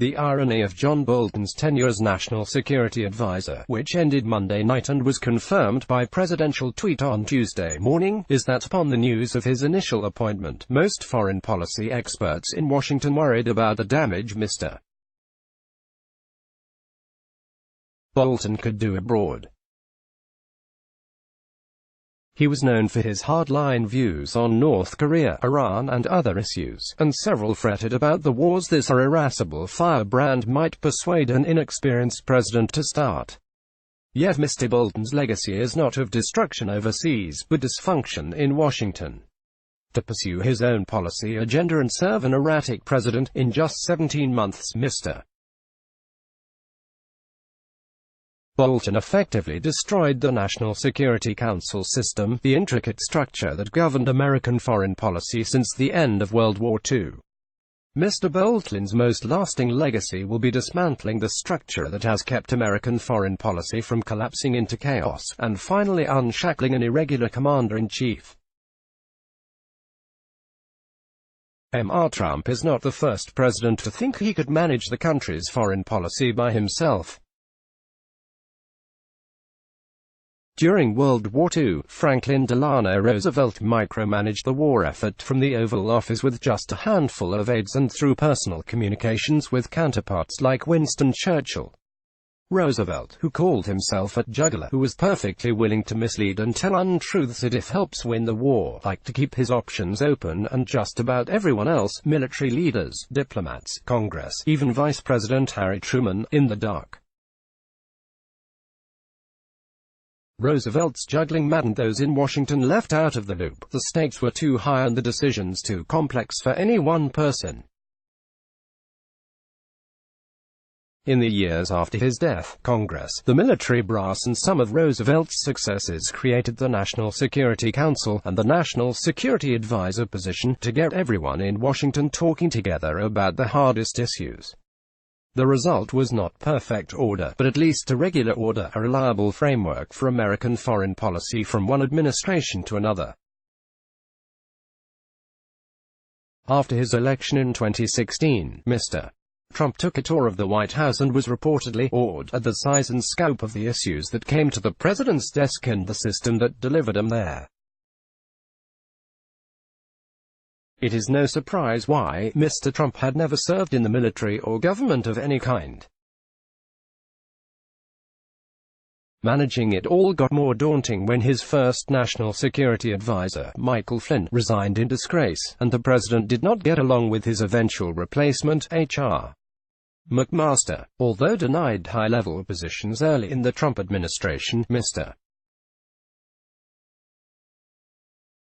The irony of John Bolton's tenure as National Security Advisor, which ended Monday night and was confirmed by presidential tweet on Tuesday morning, is that upon the news of his initial appointment, most foreign policy experts in Washington worried about the damage Mr. Bolton could do abroad. He was known for his hardline views on North Korea, Iran and other issues, and several fretted about the wars this irascible firebrand might persuade an inexperienced president to start. Yet Mr. Bolton's legacy is not of destruction overseas, but dysfunction in Washington. To pursue his own policy agenda and serve an erratic president, in just 17 months Mr. Bolton effectively destroyed the National Security Council system, the intricate structure that governed American foreign policy since the end of World War II. Mr. Bolton's most lasting legacy will be dismantling the structure that has kept American foreign policy from collapsing into chaos, and finally unshackling an irregular commander-in-chief. Trump is not the first president to think he could manage the country's foreign policy by himself. During World War II, Franklin Delano Roosevelt micromanaged the war effort from the Oval Office with just a handful of aides and through personal communications with counterparts like Winston Churchill. Roosevelt, who called himself a juggler who was perfectly willing to mislead and tell untruths if it helps win the war, liked to keep his options open, and just about everyone else, military leaders, diplomats, Congress, even Vice President Harry Truman, in the dark. Roosevelt's juggling maddened those in Washington left out of the loop. The stakes were too high and the decisions too complex for any one person. In the years after his death, Congress, the military brass and some of Roosevelt's successors created the National Security Council and the National Security Advisor position to get everyone in Washington talking together about the hardest issues. The result was not perfect order, but at least a regular order, a reliable framework for American foreign policy from one administration to another. After his election in 2016, Mr. Trump took a tour of the White House and was reportedly awed at the size and scope of the issues that came to the president's desk and the system that delivered them there. It is no surprise why Mr. Trump had never served in the military or government of any kind. Managing it all got more daunting when his first National Security Advisor, Michael Flynn, resigned in disgrace, and the president did not get along with his eventual replacement, H.R. McMaster. Although denied high-level positions early in the Trump administration, Mr.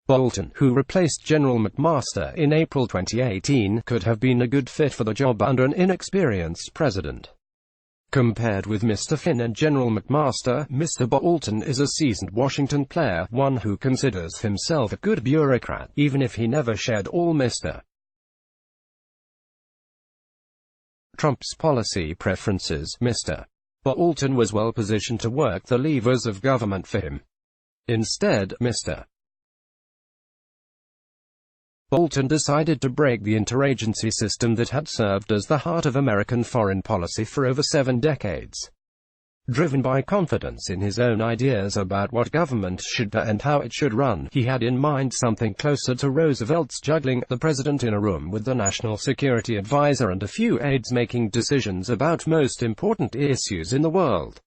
Bolton, who replaced General McMaster in April 2018, could have been a good fit for the job under an inexperienced president. Compared with Mr. Flynn and General McMaster, Mr. Bolton is a seasoned Washington player, one who considers himself a good bureaucrat, even if he never shared all Mr. Trump's policy preferences. Mr. Bolton was well positioned to work the levers of government for him. Instead, Mr. Bolton decided to break the interagency system that had served as the heart of American foreign policy for over 7 decades. Driven by confidence in his own ideas about what government should do and how it should run, he had in mind something closer to Roosevelt's juggling, the president in a room with the National Security Advisor and a few aides making decisions about most important issues in the world.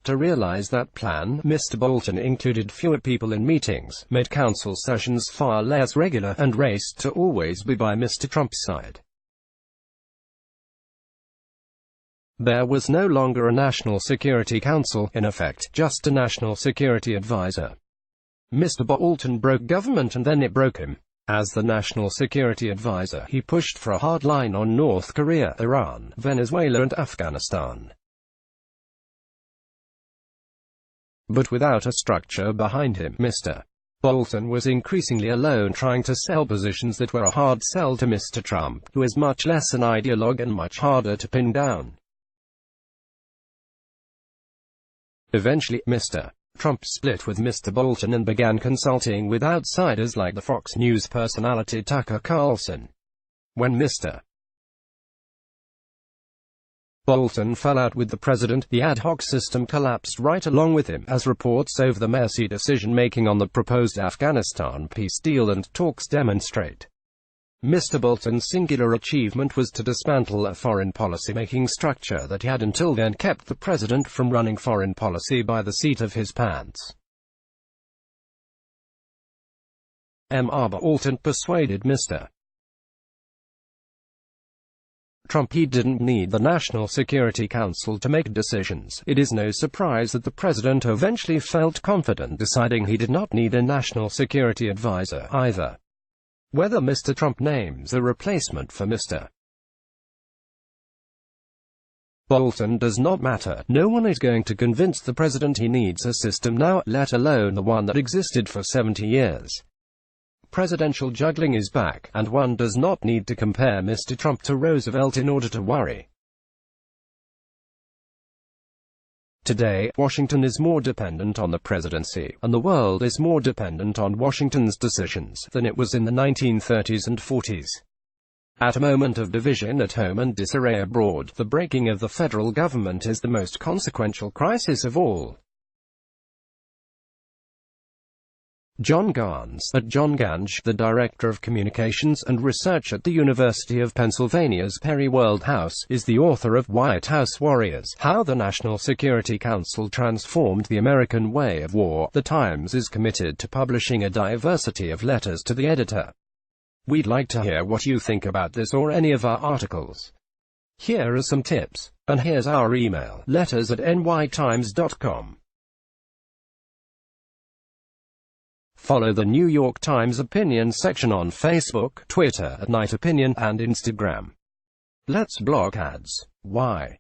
To realize that plan, Mr. Bolton included fewer people in meetings, made council sessions far less regular, and raced to always be by Mr. Trump's side. There was no longer a National Security Council, in effect, just a National Security Advisor. Mr. Bolton broke government and then it broke him. As the National Security Advisor, he pushed for a hard line on North Korea, Iran, Venezuela and Afghanistan. But without a structure behind him, Mr. Bolton was increasingly alone trying to sell positions that were a hard sell to Mr. Trump, who is much less an ideologue and much harder to pin down. Eventually, Mr. Trump split with Mr. Bolton and began consulting with outsiders like the Fox News personality Tucker Carlson. When Mr. Bolton fell out with the president, the ad hoc system collapsed right along with him, as reports over the messy decision-making on the proposed Afghanistan peace deal and talks demonstrate. Mr. Bolton's singular achievement was to dismantle a foreign policy-making structure that had until then kept the president from running foreign policy by the seat of his pants. Bolton persuaded Mr. Trump he didn't need the National Security Council to make decisions. It is no surprise that the president eventually felt confident deciding he did not need a national security advisor either. Whether Mr. Trump names a replacement for Mr. Bolton does not matter. No one is going to convince the president he needs a system now, let alone the one that existed for 70 years. Presidential juggling is back, and one does not need to compare Mr. Trump to Roosevelt in order to worry. Today, Washington is more dependent on the presidency, and the world is more dependent on Washington's decisions, than it was in the 1930s and 40s. At a moment of division at home and disarray abroad, the breaking of the federal government is the most consequential crisis of all. John Gans, at John Gange, the Director of Communications and Research at the University of Pennsylvania's Perry World House, is the author of White House Warriors: How the National Security Council Transformed the American Way of War. The Times is committed to publishing a diversity of letters to the editor. We'd like to hear what you think about this or any of our articles. Here are some tips. And here's our email: letters@nytimes.com. Follow the New York Times opinion section on Facebook, Twitter @NightOpinion, and Instagram. Let's block ads. Why?